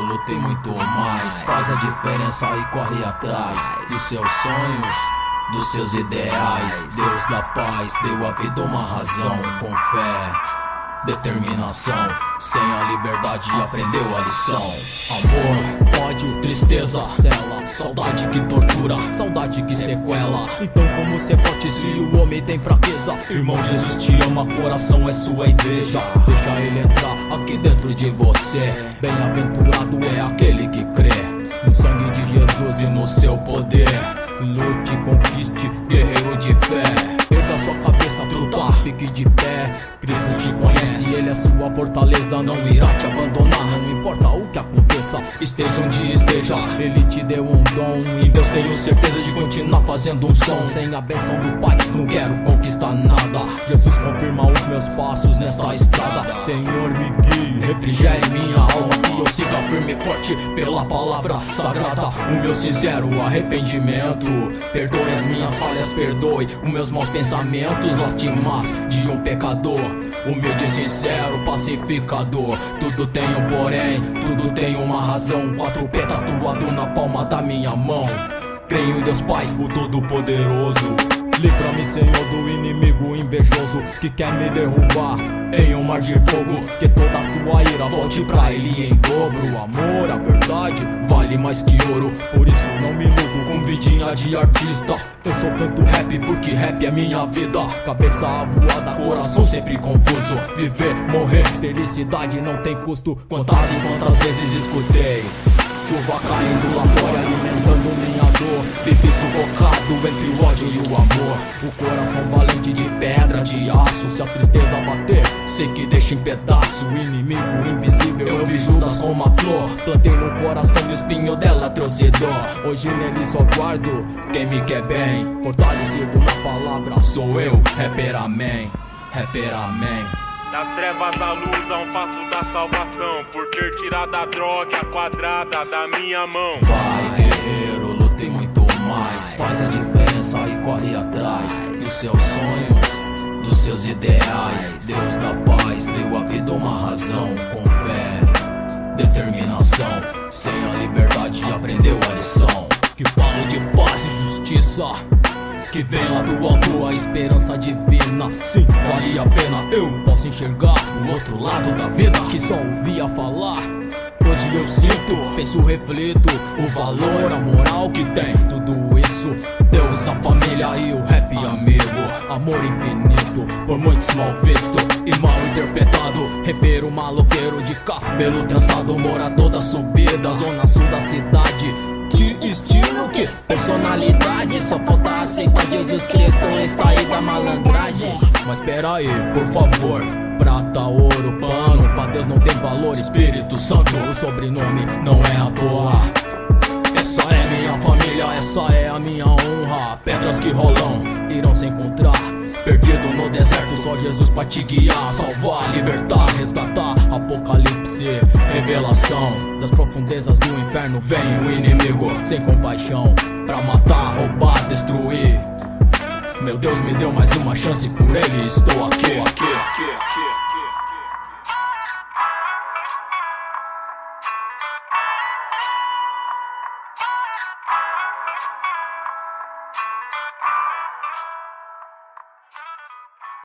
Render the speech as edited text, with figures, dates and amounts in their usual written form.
luta e muito mais. Faz a diferença e corre atrás dos seus sonhos, dos seus ideais. Deus da paz deu à vida uma razão. Com fé, determinação, sem a liberdade aprendeu a lição. Amor, ódio, tristeza, cela, saudade que tortura, saudade que sequela. Então como ser forte se o homem tem fraqueza? Irmão, Jesus te ama, coração é sua igreja. Deixa ele entrar aqui dentro de você. Bem-aventurado é aquele que crê no sangue de Jesus e no seu poder. Lute, conquiste, guerreiro de fé. Erga sua cabeça, truta, fique de pé. Cristo te conhece, Ele é sua fortaleza. Não irá te abandonar, não importa o que aconteça, esteja onde esteja. Ele te deu um dom e Deus tenho certeza de continuar fazendo um som. Sem a bênção do Pai não quero conquistar nada. Jesus confirma os meus passos nesta estrada. Senhor, me guie, refrigere minha alma, que eu siga firme e forte pela palavra sagrada. O meu sincero arrependimento, perdoe as minhas falhas, perdoe os meus maus pensamentos, lastimas de um pecador. Humilde e sincero, pacificador. Tudo tem um porém, tudo tem uma razão. 4P tatuado na palma da minha mão. Creio em Deus Pai, o Todo-Poderoso. Livra-me, Senhor, do inimigo invejoso que quer me derrubar em um mar de fogo. Que toda a sua ira volte pra ele em dobro. O amor, a verdade, vale mais que ouro. Por isso não me iludo com vidinha de artista. Eu só canto rap porque rap é minha vida. Cabeça avoada, coração sempre confuso. Viver, morrer, felicidade não tem custo. Quantas e quantas vezes escutei chuva caindo lá fora, alimentando minha dor. Vivi sufocado entre o ódio e o amor. O coração valente de pedra, de aço. Se a tristeza bater, sei que deixa em pedaço. O inimigo invisível, eu vi Judas como a flor. Plantei no coração o espinho dela, trouxe dor. Hoje nele só guardo quem me quer bem. Fortalecido na palavra, sou eu, rapper amém, rapper amém. Das trevas à luz, a um passo da salvação, por ter tirado a droga quadrada da minha mão. Vai, guerreiro, luta e muito mais. Faz a diferença e corre atrás dos seus sonhos, dos seus ideais. Deus da paz deu à vida uma razão. Com fé, determinação, sem a liberdade aprendeu a lição. Que falo de paz e justiça, que vem lá do alto a esperança divina. Sim, vale a pena, eu posso enxergar o outro lado da vida que só ouvia falar. Hoje eu sinto, penso, reflito o valor, a moral que tem tudo isso. Deus, a família e o rap amigo. Amor infinito, por muitos mal visto e mal interpretado. Repero, maloqueiro de cabelo trançado, morador da subida, zona sul da cidade. Que estilo, que personalidade, só falta aceitar Jesus Cristo e sair da malandragem. Mas pera aí, por favor, prata, ouro, pano, pra Deus não tem valor. Espírito Santo, o sobrenome não é à toa. Essa é minha família, essa é a minha honra. Pedras que rolam irão se encontrar. Perdido no deserto, só Jesus pra te guiar, salvar, libertar, resgatar. Apocalipse, revelação. Das profundezas do inferno vem o inimigo sem compaixão, pra matar, roubar, destruir. Meu Deus me deu mais uma chance, por ele estou aqui.